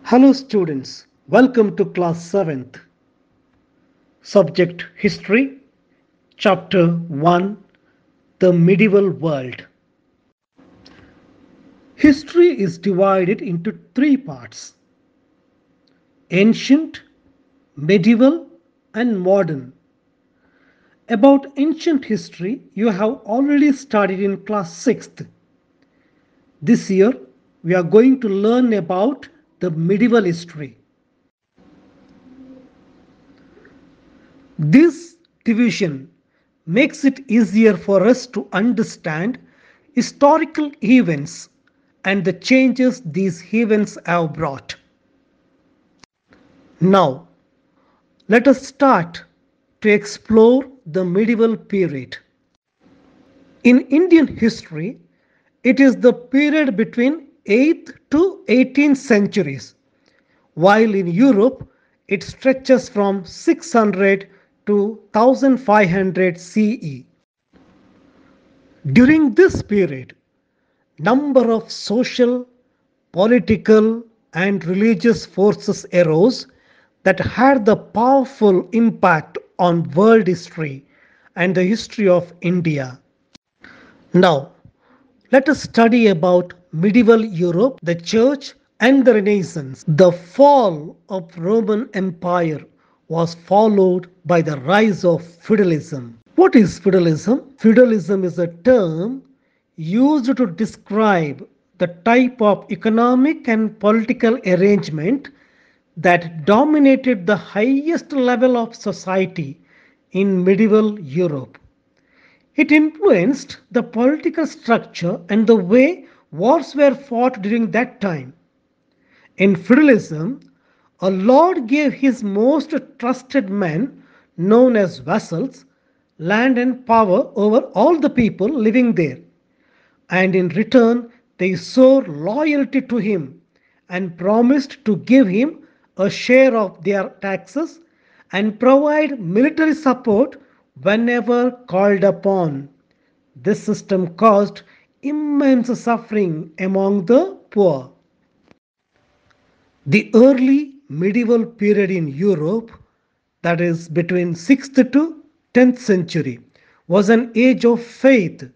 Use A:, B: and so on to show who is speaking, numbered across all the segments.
A: Hello students, welcome to class 7th. Subject History, Chapter 1, The Medieval World. History is divided into three parts: ancient, medieval, and modern. About ancient history, you have already studied in class 6th. This year, we are going to learn about the medieval history. This division makes it easier for us to understand historical events and the changes these events have brought. Now, let us start to explore the medieval period. In Indian history, it is the period between 8th to 18th centuries, while in Europe it stretches from 600 to 1500 CE. During this period, number of social, political and religious forces arose that had the powerful impact on world history and the history of India. Now, let us study about medieval Europe, the church and the Renaissance. The fall of Roman Empire was followed by the rise of feudalism. What is feudalism? Feudalism is a term used to describe the type of economic and political arrangement that dominated the highest level of society in medieval Europe. It influenced the political structure and the way wars were fought during that time. In feudalism, a lord gave his most trusted men, known as vassals, land and power over all the people living there, and in return they swore loyalty to him and promised to give him a share of their taxes and provide military support whenever called upon. This system caused immense suffering among the poor. The early medieval period in Europe, that is between 6th to 10th century, was an age of faith.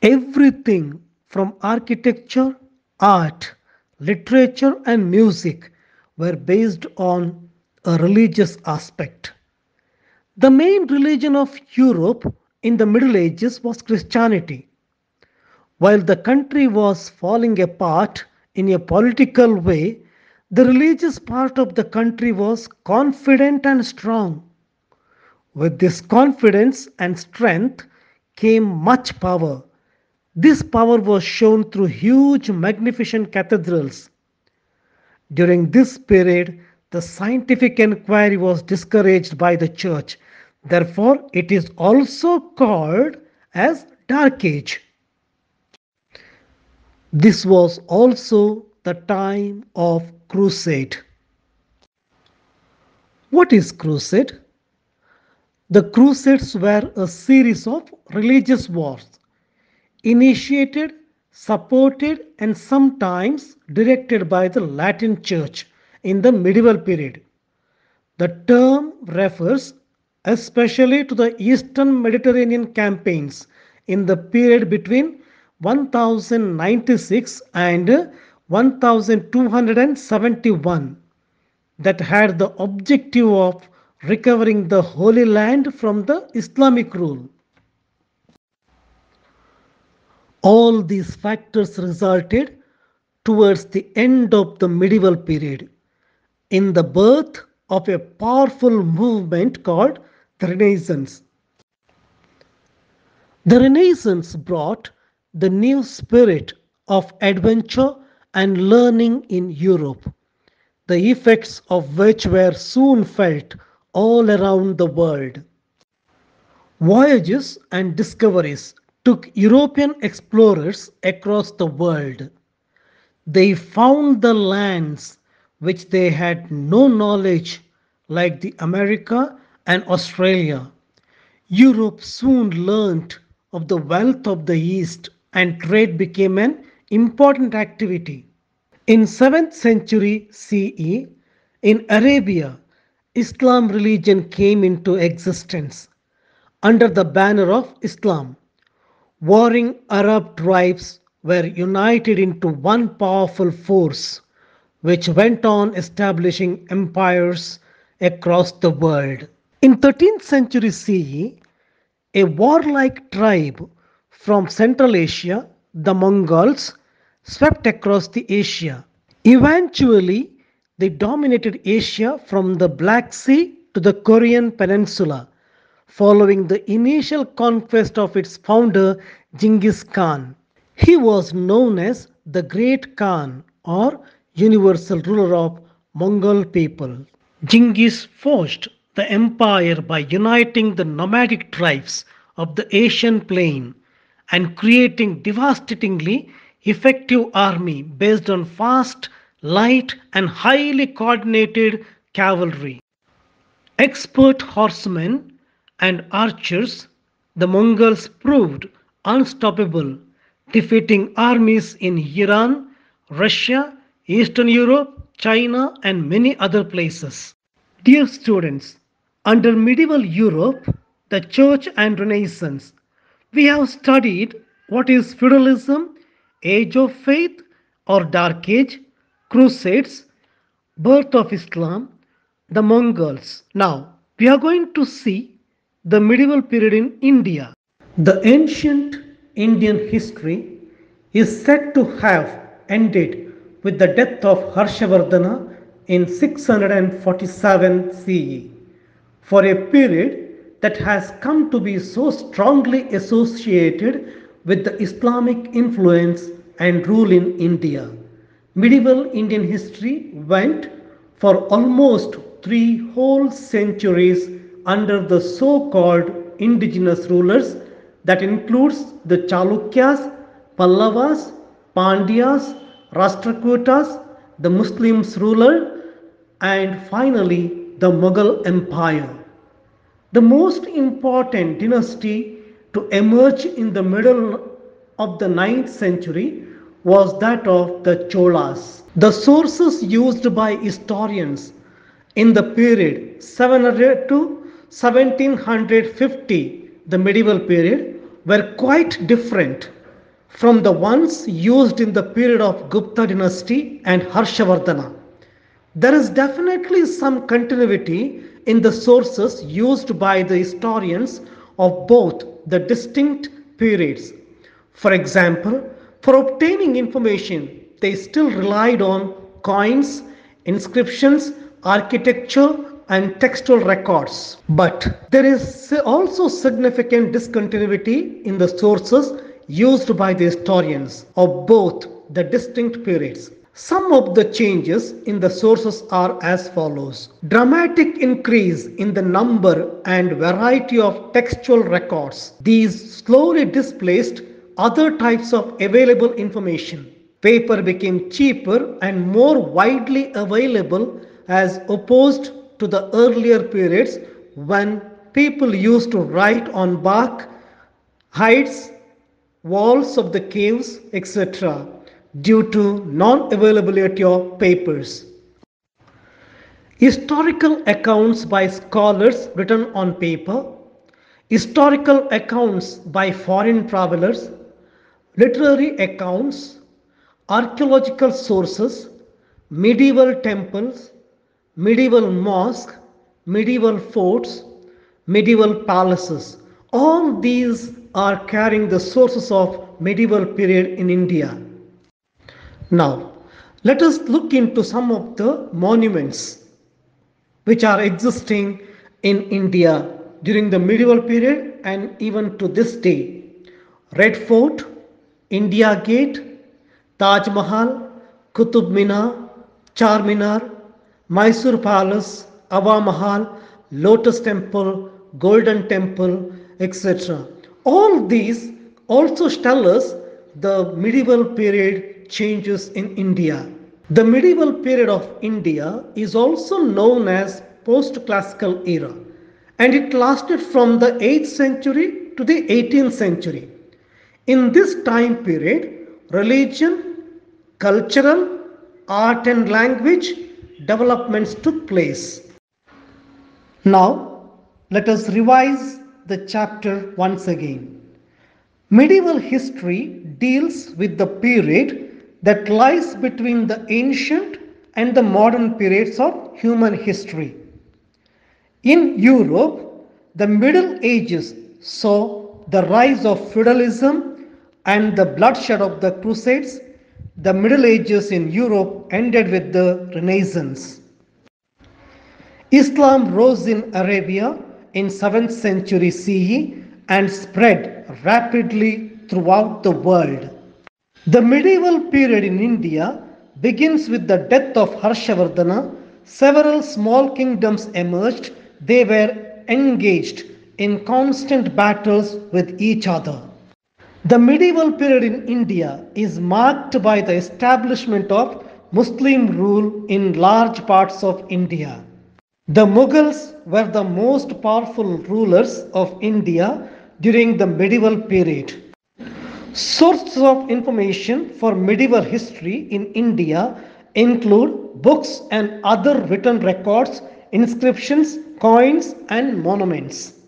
A: Everything from architecture, art, literature, and music were based on a religious aspect. The main religion of Europe in the Middle Ages was Christianity. While the country was falling apart in a political way, the religious part of the country was confident and strong. With this confidence and strength came much power. This power was shown through huge, magnificent cathedrals. During this period, the scientific inquiry was discouraged by the church. Therefore, it is also called as Dark Age. This was also the time of crusade. What is crusade? The crusades were a series of religious wars initiated, supported, and sometimes directed by the Latin Church in the medieval period. The term refers especially to the Eastern Mediterranean campaigns in the period between 1096 and 1271 that had the objective of recovering the Holy Land from the Islamic rule. All these factors resulted towards the end of the medieval period in the birth of a powerful movement called the Renaissance. The Renaissance brought the new spirit of adventure and learning in Europe, the effects of which were soon felt all around the world. Voyages and discoveries took European explorers across the world. They found the lands which they had no knowledge, like the America and Australia. Europe soon learnt of the wealth of the East and trade became an important activity. In 7th century CE, in Arabia, Islam religion came into existence under the banner of Islam. Warring Arab tribes were united into one powerful force, which went on establishing empires across the world. In 13th century CE, a warlike tribe from Central Asia, the Mongols, swept across the Asia. Eventually, they dominated Asia from the Black Sea to the Korean Peninsula, following the initial conquest of its founder Genghis Khan. He was known as the Great Khan or universal ruler of Mongol people. Genghis forged the empire by uniting the nomadic tribes of the Asian plain and creating devastatingly effective army based on fast, light and highly coordinated cavalry. Expert horsemen and archers, the Mongols proved unstoppable, defeating armies in Iran, Russia, Eastern Europe, China, and many other places. Dear students, under medieval Europe, the Church and Renaissance, we have studied what is feudalism, age of faith or dark age, crusades, birth of Islam, the Mongols. Now, we are going to see the medieval period in India. The ancient Indian history is said to have ended with the death of Harshavardhana in 647 CE. For a period that has come to be so strongly associated with the Islamic influence and rule in India. Medieval Indian history went for almost 3 whole centuries under the so-called indigenous rulers that includes the Chalukyas, Pallavas, Pandyas, Rashtrakutas, the Muslims ruler and finally the Mughal Empire. The most important dynasty to emerge in the middle of the 9th century was that of the Cholas. The sources used by historians in the period 700 to 1750, the medieval period, were quite different from the ones used in the period of Gupta dynasty and Harshavardhana. There is definitely some continuity in the sources used by the historians of both the distinct periods. For example, for obtaining information, they still relied on coins, inscriptions, architecture, and textual records. But there is also significant discontinuity in the sources used by the historians of both the distinct periods. Some of the changes in the sources are as follows. Dramatic increase in the number and variety of textual records. These slowly displaced other types of available information. Paper became cheaper and more widely available as opposed to the earlier periods when people used to write on bark, hides, walls of the caves, etc., due to non-availability of papers. Historical accounts by scholars written on paper, historical accounts by foreign travelers, literary accounts, archaeological sources, medieval temples, medieval mosques, medieval forts, medieval palaces. All these are carrying the sources of medieval period in India. Now, let us look into some of the monuments which are existing in India during the medieval period and even to this day. Red Fort, India Gate, Taj Mahal, Qutub Minar, Charminar, Mysore Palace, Ava Mahal, Lotus Temple, Golden Temple, etc. All these also tell us the medieval period changes in India. The medieval period of India is also known as post-classical era, and it lasted from the 8th century to the 18th century. In this time period, religion, cultural, art and language developments took place. Now, let us revise the chapter once again. Medieval history deals with the period that lies between the ancient and the modern periods of human history. In Europe, the Middle Ages saw the rise of feudalism and the bloodshed of the Crusades. The Middle Ages in Europe ended with the Renaissance. Islam rose in Arabia in 7th century CE and spread rapidly throughout the world. The medieval period in India begins with the death of Harshavardhana. Several small kingdoms emerged. They were engaged in constant battles with each other. The medieval period in India is marked by the establishment of Muslim rule in large parts of India. The Mughals were the most powerful rulers of India during the medieval period. Sources of information for medieval history in India include books and other written records, inscriptions, coins, and monuments.